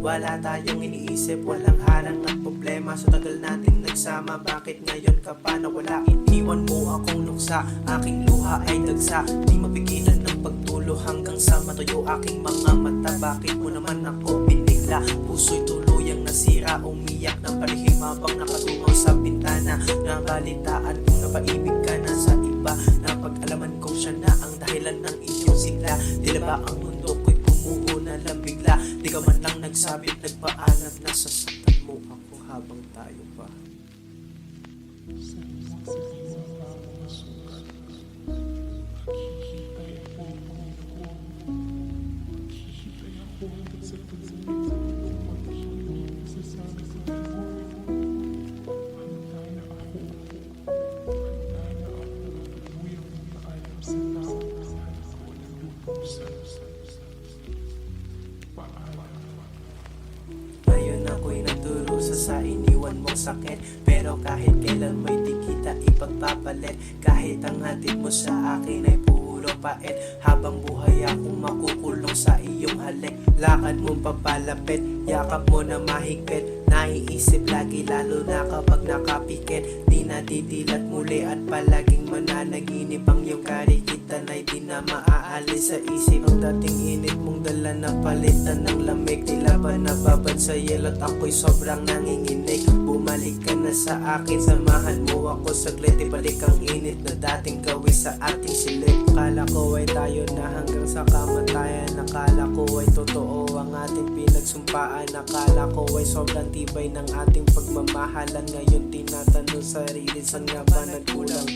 Wala tayong iniisip, walang harang at problema. Sa tagal nating nagsama, bakit ngayon ka pa nawala? Iniwan mo akong luksa, aking luha ay dagsa. Di mapigilan ng pagtulo hanggang sa matuyo aking mga mata. Bakit mo naman ako binigla? Puso'y tuluyang nasira, umiyak ng palihim habang nakatungaw sa bintana. Nabalitaan kung napaibig ka na sa iba, napag-alaman kong siya na ang dahilan ng iyong sigla. Tila ba ang mundo ko'y bumuho na lang bigla? Di ka man lang nagsabit, nagpaalam na sasaktan mo ako habang tayo pa. Ngayon ako'y nagdurusa sa iniwan mong sakit, pero kahit kailan mo'y di kita ipagpapalit. Kahit ang hatid mo sa akin ay puro pait, habang buhay akong makukulong sa iyong halik. Lakad mong papalapit, yakap mo na mahigpit. Naiisip lagi lalo na kapag nakapikit. Di nadidilat muli at palaging mananaginip. Ang iyong karikitan ay di na maaalis sa isip. Ang dating init mong dala na palitan ng lamig, tila ba nababad sa yelo at ako'y sobrang nanginginig. Bumalik ka na sa akin, samahan mo ako saglit. Ibalik ang init na dating gawin sa ating silid. Akala ko ay tayo na hanggang sa kamatayan. Akala ko ay totoo ang ating pinagsumpaan. Akala ko ay sobrang tibay ng ating pagmamahalan. Ngayon tinatanong sarili, saan nga ba nagkulang?